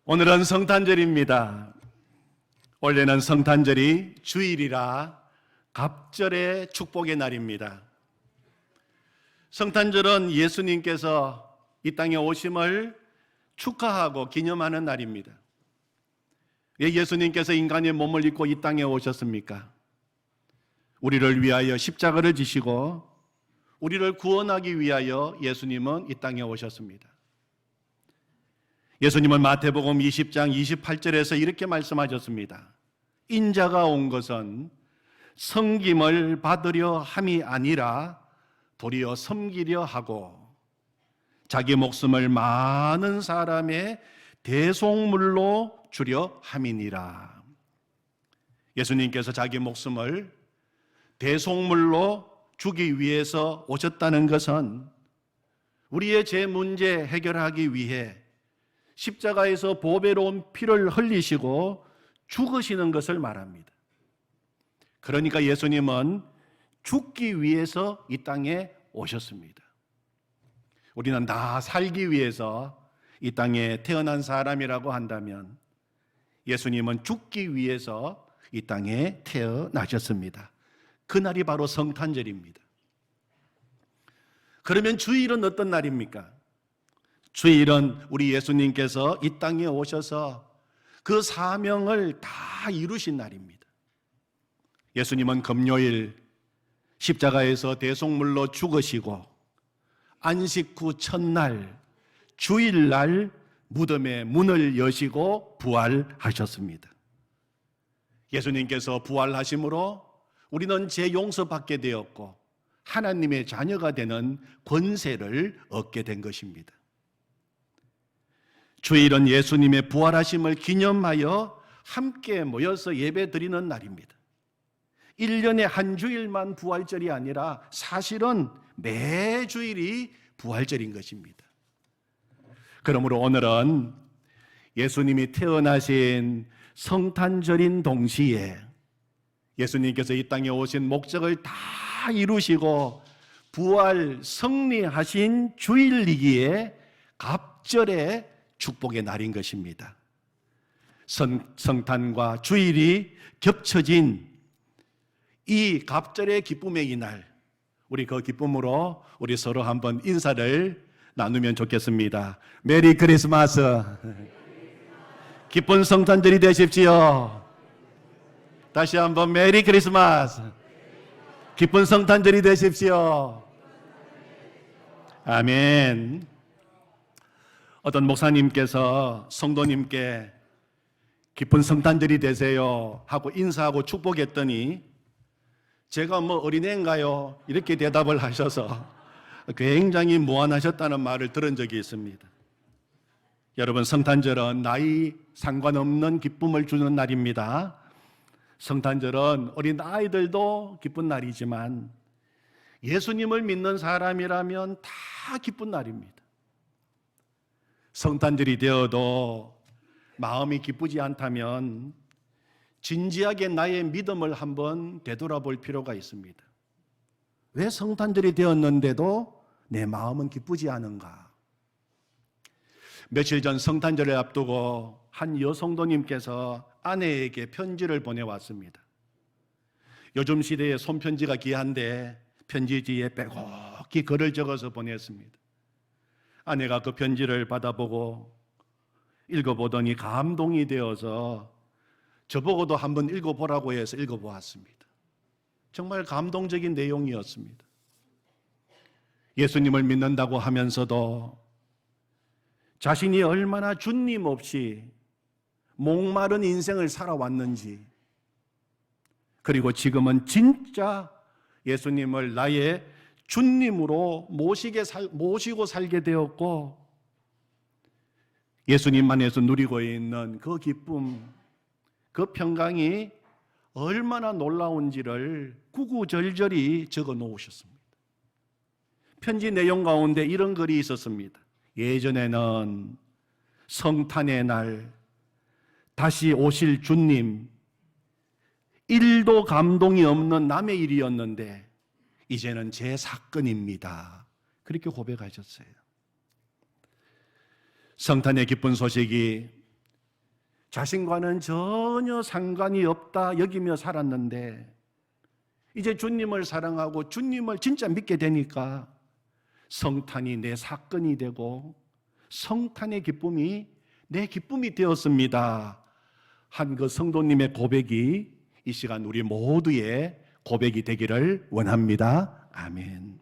오늘은 성탄절입니다. 원래는 성탄절이 주일이라 갑절의 축복의 날입니다. 성탄절은 예수님께서 이 땅에 오심을 축하하고 기념하는 날입니다. 왜 예수님께서 인간의 몸을 입고 이 땅에 오셨습니까? 우리를 위하여 십자가를 지시고 우리를 구원하기 위하여 예수님은 이 땅에 오셨습니다. 예수님은 마태복음 20장 28절에서 이렇게 말씀하셨습니다. 인자가 온 것은 섬김을 받으려 함이 아니라 도리어 섬기려 하고 자기 목숨을 많은 사람의 대속물로 주려 함이니라. 예수님께서 자기 목숨을 대속물로 주기 위해서 오셨다는 것은 우리의 죄 문제 해결하기 위해 십자가에서 보배로운 피를 흘리시고 죽으시는 것을 말합니다. 그러니까 예수님은 죽기 위해서 이 땅에 오셨습니다. 우리는 다 살기 위해서 이 땅에 태어난 사람이라고 한다면 예수님은 죽기 위해서 이 땅에 태어나셨습니다. 그날이 바로 성탄절입니다. 그러면 주일은 어떤 날입니까? 주일은 우리 예수님께서 이 땅에 오셔서 그 사명을 다 이루신 날입니다. 예수님은 금요일 십자가에서 대속물로 죽으시고 안식 후 첫날 주일날 무덤의 문을 여시고 부활하셨습니다. 예수님께서 부활하심으로 우리는 죄 용서받게 되었고 하나님의 자녀가 되는 권세를 얻게 된 것입니다. 주일은 예수님의 부활하심을 기념하여 함께 모여서 예배 드리는 날입니다. 1년에 한 주일만 부활절이 아니라 사실은 매 주일이 부활절인 것입니다. 그러므로 오늘은 예수님이 태어나신 성탄절인 동시에 예수님께서 이 땅에 오신 목적을 다 이루시고 부활 승리하신 주일이기에 갑절의 축복의 날인 것입니다. 성탄과 주일이 겹쳐진 이 갑절의 기쁨의 이날, 우리 그 기쁨으로 우리 서로 한번 인사를 나누면 좋겠습니다. 메리 크리스마스. 기쁜 성탄절이 되십시오. 다시 한번 메리 크리스마스. 기쁜 성탄절이 되십시오. 아멘. 어떤 목사님께서 성도님께 기쁜 성탄절이 되세요 하고 인사하고 축복했더니 제가 뭐 어린애인가요? 이렇게 대답을 하셔서 굉장히 무안하셨다는 말을 들은 적이 있습니다. 여러분, 성탄절은 나이 상관없는 기쁨을 주는 날입니다. 성탄절은 어린 아이들도 기쁜 날이지만 예수님을 믿는 사람이라면 다 기쁜 날입니다. 성탄절이 되어도 마음이 기쁘지 않다면 진지하게 나의 믿음을 한번 되돌아볼 필요가 있습니다. 왜 성탄절이 되었는데도 내 마음은 기쁘지 않은가? 며칠 전 성탄절을 앞두고 한 여성도님께서 아내에게 편지를 보내왔습니다. 요즘 시대에 손편지가 귀한데 편지지에 빼곡히 글을 적어서 보냈습니다. 아내가 그 편지를 받아보고 읽어보더니 감동이 되어서 저보고도 한번 읽어보라고 해서 읽어보았습니다. 정말 감동적인 내용이었습니다. 예수님을 믿는다고 하면서도 자신이 얼마나 주님 없이 목마른 인생을 살아왔는지, 그리고 지금은 진짜 예수님을 나의 주님으로 모시고 살게 되었고 예수님만에서 누리고 있는 그 기쁨, 그 평강이 얼마나 놀라운지를 구구절절히 적어 놓으셨습니다. 편지 내용 가운데 이런 글이 있었습니다. 예전에는 성탄의 날 다시 오실 주님, 1도 감동이 없는 남의 일이었는데 이제는 제 사건입니다. 그렇게 고백하셨어요. 성탄의 기쁜 소식이 자신과는 전혀 상관이 없다 여기며 살았는데 이제 주님을 사랑하고 주님을 진짜 믿게 되니까 성탄이 내 사건이 되고 성탄의 기쁨이 내 기쁨이 되었습니다 한 그 성도님의 고백이 이 시간 우리 모두의 고백이 되기를 원합니다. 아멘.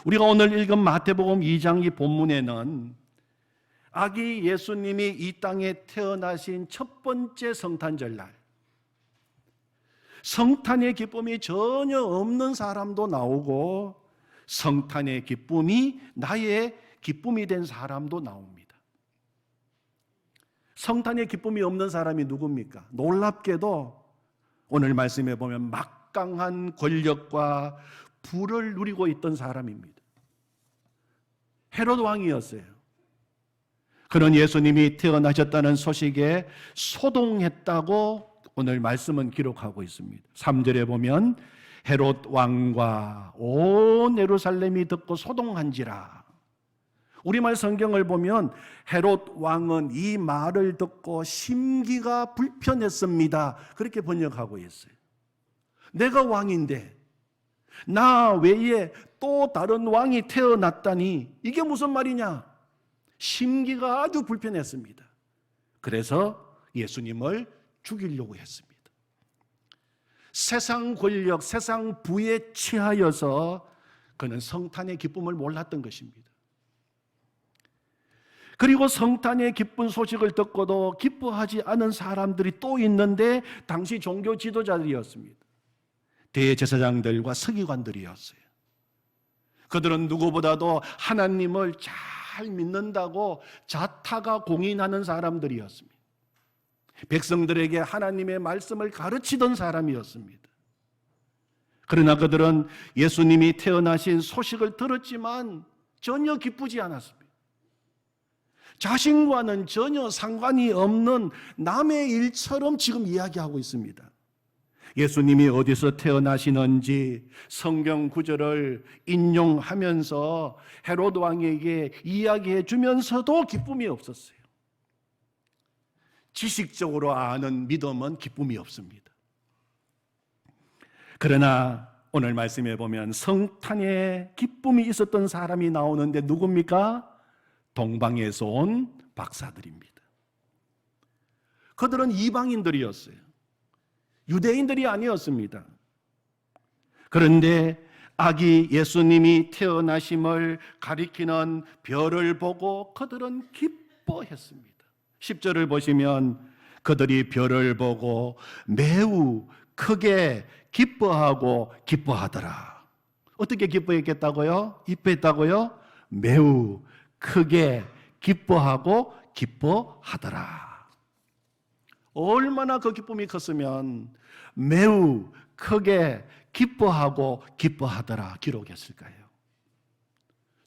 우리가 오늘 읽은 마태복음 2장 이 본문에는 아기 예수님이 이 땅에 태어나신 첫 번째 성탄절날 성탄의 기쁨이 전혀 없는 사람도 나오고 성탄의 기쁨이 나의 기쁨이 된 사람도 나옵니다. 성탄의 기쁨이 없는 사람이 누굽니까? 놀랍게도 오늘 말씀에 보면 막강한 권력과 부를 누리고 있던 사람입니다. 헤롯 왕이었어요. 그런 예수님이 태어나셨다는 소식에 소동했다고 오늘 말씀은 기록하고 있습니다. 3절에 보면 헤롯 왕과 온 예루살렘이 듣고 소동한지라. 우리말 성경을 보면 헤롯 왕은 이 말을 듣고 심기가 불편했습니다. 그렇게 번역하고 있어요. 내가 왕인데 나 외에 또 다른 왕이 태어났다니 이게 무슨 말이냐? 심기가 아주 불편했습니다. 그래서 예수님을 죽이려고 했습니다. 세상 권력, 세상 부에 취하여서 그는 성탄의 기쁨을 몰랐던 것입니다. 그리고 성탄의 기쁜 소식을 듣고도 기뻐하지 않은 사람들이 또 있는데 당시 종교 지도자들이었습니다. 대제사장들과 서기관들이었어요. 그들은 누구보다도 하나님을 잘 믿는다고 자타가 공인하는 사람들이었습니다. 백성들에게 하나님의 말씀을 가르치던 사람이었습니다. 그러나 그들은 예수님이 태어나신 소식을 들었지만 전혀 기쁘지 않았습니다. 자신과는 전혀 상관이 없는 남의 일처럼 지금 이야기하고 있습니다. 예수님이 어디서 태어나시는지 성경 구절을 인용하면서 헤롯 왕에게 이야기해 주면서도 기쁨이 없었어요. 지식적으로 아는 믿음은 기쁨이 없습니다. 그러나 오늘 말씀에 보면 성탄에 기쁨이 있었던 사람이 나오는데 누굽니까? 동방에서 온 박사들입니다. 그들은 이방인들이었어요. 유대인들이 아니었습니다. 그런데 아기 예수님이 태어나심을 가리키는 별을 보고 그들은 기뻐했습니다. 10절을 보시면 그들이 별을 보고 매우 크게 기뻐하고 기뻐하더라. 어떻게 기뻐했겠다고요? 기뻐했다고요? 매우 크게 기뻐하고 기뻐하더라. 얼마나 그 기쁨이 컸으면 매우 크게 기뻐하고 기뻐하더라 기록했을까요?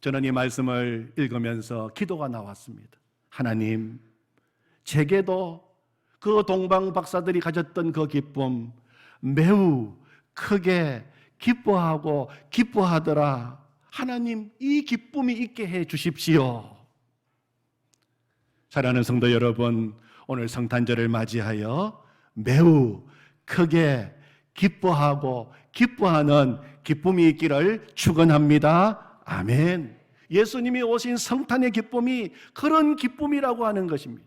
저는 이 말씀을 읽으면서 기도가 나왔습니다. 하나님, 제게도 그 동방 박사들이 가졌던 그 기쁨 매우 크게 기뻐하고 기뻐하더라. 하나님, 이 기쁨이 있게 해 주십시오. 사랑하는 성도 여러분, 오늘 성탄절을 맞이하여 매우 크게 기뻐하고 기뻐하는 기쁨이 있기를 축원합니다. 아멘. 예수님이 오신 성탄의 기쁨이 그런 기쁨이라고 하는 것입니다.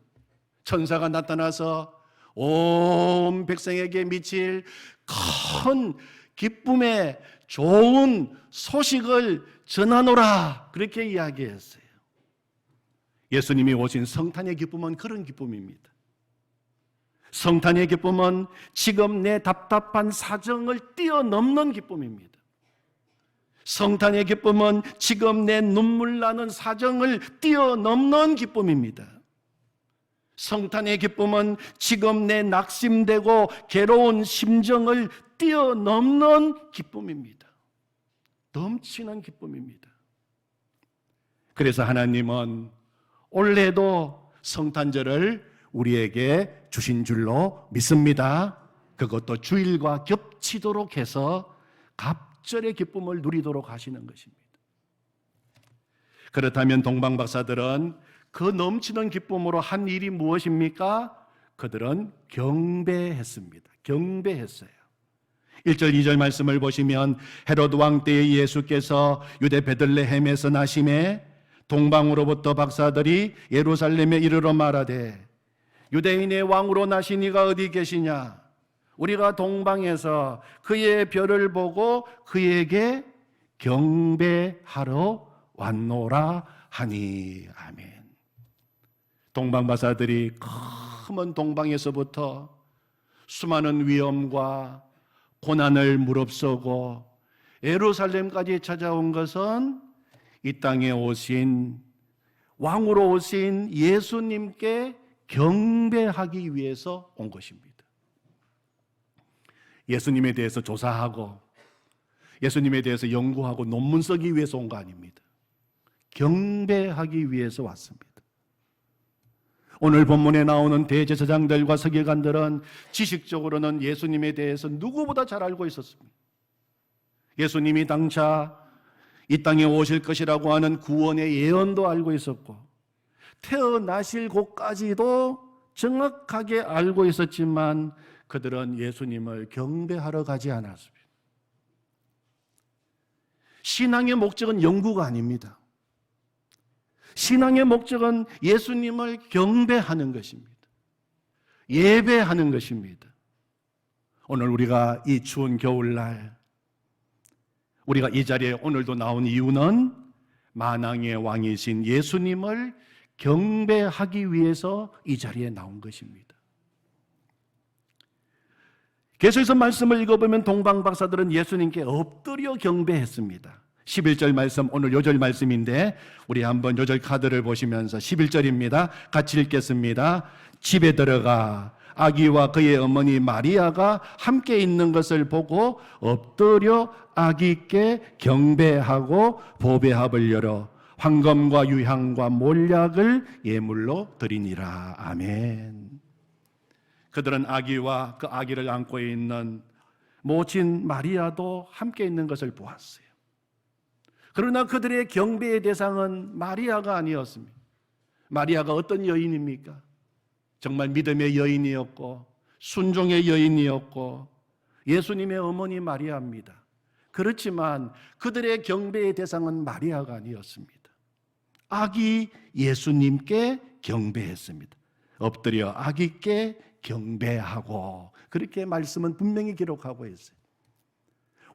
천사가 나타나서 온 백성에게 미칠 큰 기쁨의 좋은 소식을 전하노라, 그렇게 이야기했어요. 예수님이 오신 성탄의 기쁨은 그런 기쁨입니다. 성탄의 기쁨은 지금 내 답답한 사정을 뛰어넘는 기쁨입니다. 성탄의 기쁨은 지금 내 눈물 나는 사정을 뛰어넘는 기쁨입니다. 성탄의 기쁨은 지금 내 낙심되고 괴로운 심정을 뛰어넘는 기쁨입니다. 넘치는 기쁨입니다. 그래서 하나님은 올해도 성탄절을 우리에게 주신 줄로 믿습니다. 그것도 주일과 겹치도록 해서 갑절의 기쁨을 누리도록 하시는 것입니다. 그렇다면 동방박사들은 그 넘치는 기쁨으로 한 일이 무엇입니까? 그들은 경배했습니다. 경배했어요. 1절 2절 말씀을 보시면 헤롯 왕 때에 예수께서 유대 베들레헴에서 나심에 동방으로부터 박사들이 예루살렘에 이르러 말하되 유대인의 왕으로 나신 이가 어디 계시냐? 우리가 동방에서 그의 별을 보고 그에게 경배하러 왔노라 하니. 아멘. 동방 박사들이 검은 동방에서부터 수많은 위험과 고난을 무릅쓰고 예루살렘까지 찾아온 것은 이 땅에 오신 왕으로 오신 예수님께 경배하기 위해서 온 것입니다. 예수님에 대해서 조사하고 예수님에 대해서 연구하고 논문 쓰기 위해서 온 거 아닙니다. 경배하기 위해서 왔습니다. 오늘 본문에 나오는 대제사장들과 서기관들은 지식적으로는 예수님에 대해서 누구보다 잘 알고 있었습니다. 예수님이 당차 이 땅에 오실 것이라고 하는 구원의 예언도 알고 있었고 태어나실 곳까지도 정확하게 알고 있었지만 그들은 예수님을 경배하러 가지 않았습니다. 신앙의 목적은 연구가 아닙니다. 신앙의 목적은 예수님을 경배하는 것입니다. 예배하는 것입니다. 오늘 우리가 이 추운 겨울날 우리가 이 자리에 오늘도 나온 이유는 만왕의 왕이신 예수님을 경배하기 위해서 이 자리에 나온 것입니다. 계속해서 말씀을 읽어보면 동방 박사들은 예수님께 엎드려 경배했습니다. 11절 말씀, 오늘 요절 말씀인데 우리 한번 요절 카드를 보시면서 11절입니다. 같이 읽겠습니다. 집에 들어가 아기와 그의 어머니 마리아가 함께 있는 것을 보고 엎드려 아기께 경배하고 보배합을 열어 황금과 유향과 몰약을 예물로 드리니라. 아멘. 그들은 아기와 그 아기를 안고 있는 모친 마리아도 함께 있는 것을 보았어요. 그러나 그들의 경배의 대상은 마리아가 아니었습니다. 마리아가 어떤 여인입니까? 정말 믿음의 여인이었고 순종의 여인이었고 예수님의 어머니 마리아입니다. 그렇지만 그들의 경배의 대상은 마리아가 아니었습니다. 아기 예수님께 경배했습니다. 엎드려 아기께 경배하고, 그렇게 말씀은 분명히 기록하고 있어요.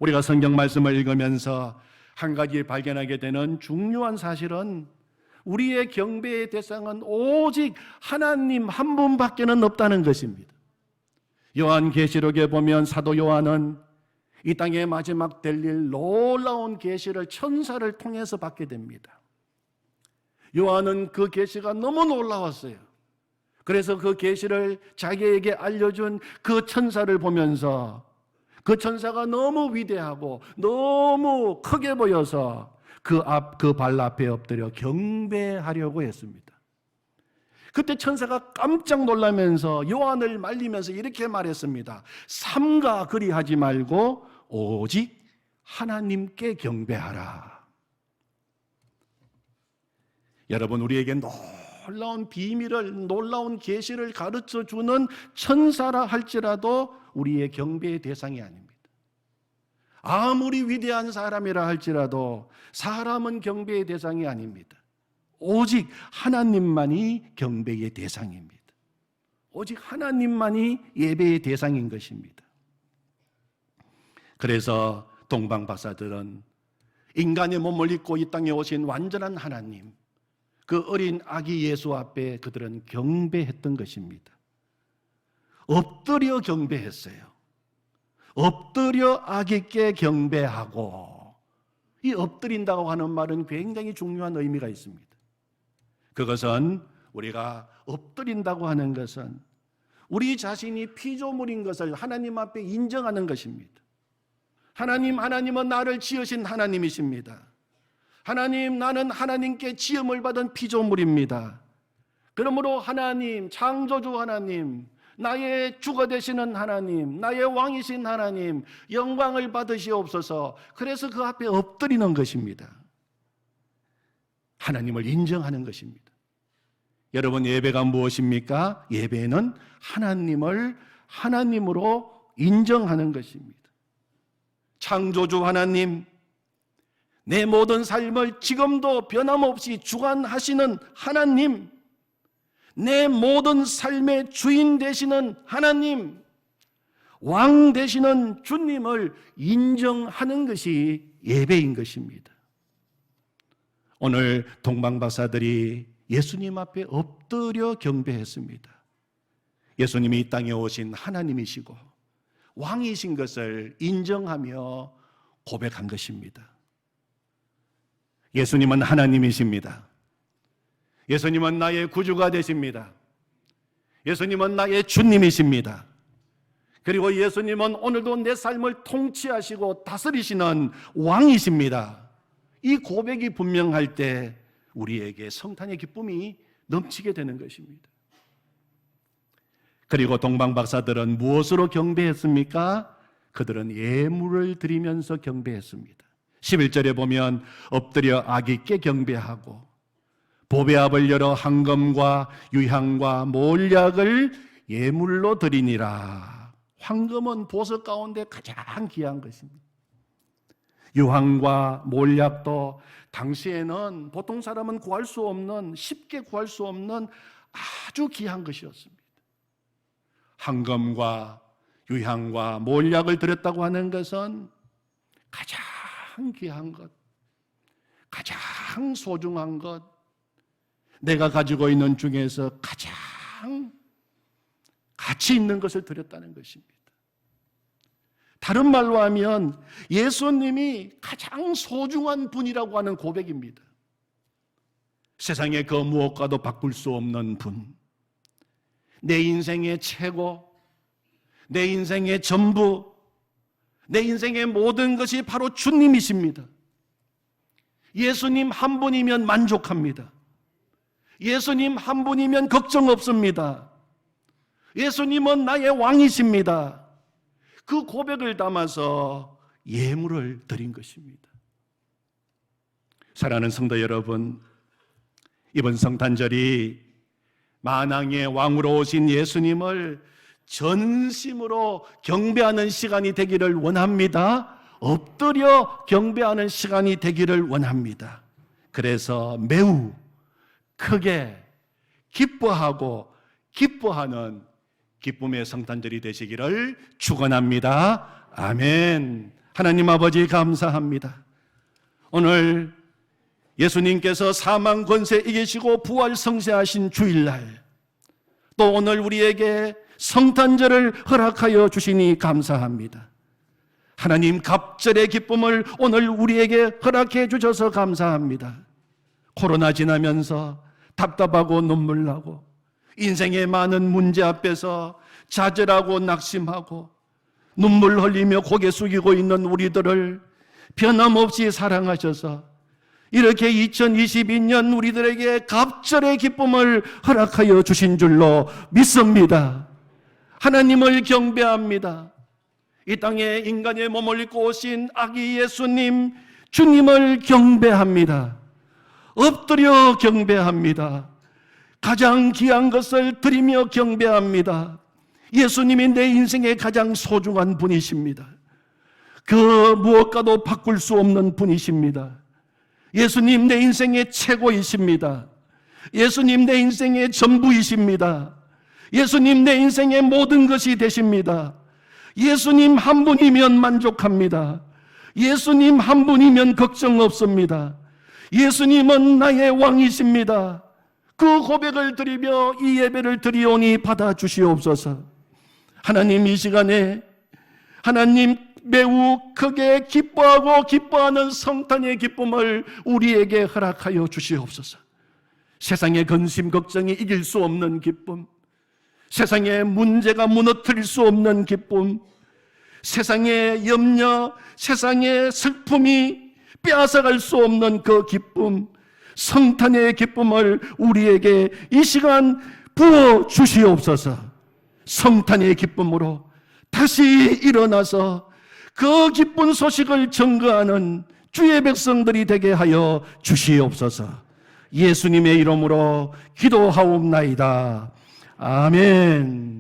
우리가 성경 말씀을 읽으면서 한 가지 발견하게 되는 중요한 사실은 우리의 경배의 대상은 오직 하나님 한 분밖에는 없다는 것입니다. 요한계시록에 보면 사도 요한은 이 땅의 마지막 될 일 놀라운 계시를 천사를 통해서 받게 됩니다. 요한은 그 계시가 너무 놀라웠어요. 그래서 그 계시를 자기에게 알려준 그 천사를 보면서 그 천사가 너무 위대하고 너무 크게 보여서 그 발 앞에 엎드려 경배하려고 했습니다. 그때 천사가 깜짝 놀라면서 요한을 말리면서 이렇게 말했습니다. 삼가 그리하지 말고 오직 하나님께 경배하라. 여러분, 우리에게 놀라운 비밀을, 놀라운 계시를 가르쳐주는 천사라 할지라도 우리의 경배의 대상이 아닙니다. 아무리 위대한 사람이라 할지라도 사람은 경배의 대상이 아닙니다. 오직 하나님만이 경배의 대상입니다. 오직 하나님만이 예배의 대상인 것입니다. 그래서 동방 박사들은 인간의 몸을 입고 이 땅에 오신 완전한 하나님, 그 어린 아기 예수 앞에 그들은 경배했던 것입니다. 엎드려 경배했어요. 엎드려 아기께 경배하고, 이 엎드린다고 하는 말은 굉장히 중요한 의미가 있습니다. 그것은 우리가 엎드린다고 하는 것은 우리 자신이 피조물인 것을 하나님 앞에 인정하는 것입니다. 하나님은 나를 지으신 하나님이십니다. 하나님, 나는 하나님께 지음을 받은 피조물입니다. 그러므로 하나님, 창조주 하나님, 나의 주가 되시는 하나님, 나의 왕이신 하나님, 영광을 받으시옵소서. 그래서 그 앞에 엎드리는 것입니다. 하나님을 인정하는 것입니다. 여러분, 예배가 무엇입니까? 예배는 하나님을 하나님으로 인정하는 것입니다. 창조주 하나님, 내 모든 삶을 지금도 변함없이 주관하시는 하나님, 내 모든 삶의 주인 되시는 하나님, 왕 되시는 주님을 인정하는 것이 예배인 것입니다. 오늘 동방박사들이 예수님 앞에 엎드려 경배했습니다. 예수님이 이 땅에 오신 하나님이시고 왕이신 것을 인정하며 고백한 것입니다. 예수님은 하나님이십니다. 예수님은 나의 구주가 되십니다. 예수님은 나의 주님이십니다. 그리고 예수님은 오늘도 내 삶을 통치하시고 다스리시는 왕이십니다. 이 고백이 분명할 때 우리에게 성탄의 기쁨이 넘치게 되는 것입니다. 그리고 동방박사들은 무엇으로 경배했습니까? 그들은 예물을 드리면서 경배했습니다. 11절에 보면 엎드려 아기께 경배하고 보배압을 열어 황금과 유향과 몰약을 예물로 드리니라. 황금은 보석 가운데 가장 귀한 것입니다. 유향과 몰약도 당시에는 보통 사람은 구할 수 없는, 쉽게 구할 수 없는 아주 귀한 것이었습니다. 황금과 유향과 몰약을 드렸다고 하는 것은 가장 귀한 것, 가장 소중한 것, 내가 가지고 있는 중에서 가장 가치 있는 것을 드렸다는 것입니다. 다른 말로 하면 예수님이 가장 소중한 분이라고 하는 고백입니다. 세상에 그 무엇과도 바꿀 수 없는 분, 내 인생의 최고, 내 인생의 전부, 내 인생의 모든 것이 바로 주님이십니다. 예수님 한 분이면 만족합니다. 예수님 한 분이면 걱정 없습니다. 예수님은 나의 왕이십니다. 그 고백을 담아서 예물을 드린 것입니다. 사랑하는 성도 여러분, 이번 성탄절이 만왕의 왕으로 오신 예수님을 전심으로 경배하는 시간이 되기를 원합니다. 엎드려 경배하는 시간이 되기를 원합니다. 그래서 매우 크게 기뻐하고 기뻐하는 기쁨의 성탄절이 되시기를 축원합니다. 아멘. 하나님 아버지 감사합니다. 오늘 예수님께서 사망 권세 이기시고 부활 성세하신 주일날, 또 오늘 우리에게 성탄절을 허락하여 주시니 감사합니다. 하나님, 갑절의 기쁨을 오늘 우리에게 허락해 주셔서 감사합니다. 코로나 지나면서 답답하고 눈물 나고 인생의 많은 문제 앞에서 좌절하고 낙심하고 눈물 흘리며 고개 숙이고 있는 우리들을 변함없이 사랑하셔서 이렇게 2022년 우리들에게 갑절의 기쁨을 허락하여 주신 줄로 믿습니다. 하나님을 경배합니다. 이 땅에 인간의 몸을 입고 오신 아기 예수님, 주님을 경배합니다. 엎드려 경배합니다. 가장 귀한 것을 드리며 경배합니다. 예수님이 내 인생의 가장 소중한 분이십니다. 그 무엇과도 바꿀 수 없는 분이십니다. 예수님 내 인생의 최고이십니다. 예수님 내 인생의 전부이십니다. 예수님 내 인생의 모든 것이 되십니다. 예수님 한 분이면 만족합니다. 예수님 한 분이면 걱정 없습니다. 예수님은 나의 왕이십니다. 그 고백을 드리며 이 예배를 드리오니 받아주시옵소서. 하나님, 이 시간에 하나님 매우 크게 기뻐하고 기뻐하는 성탄의 기쁨을 우리에게 허락하여 주시옵소서. 세상의 근심 걱정이 이길 수 없는 기쁨, 세상의 문제가 무너뜨릴 수 없는 기쁨, 세상의 염려, 세상의 슬픔이 빼앗아갈 수 없는 그 기쁨, 성탄의 기쁨을 우리에게 이 시간 부어 주시옵소서. 성탄의 기쁨으로 다시 일어나서 그 기쁜 소식을 전가하는 주의 백성들이 되게 하여 주시옵소서. 예수님의 이름으로 기도하옵나이다. 아멘.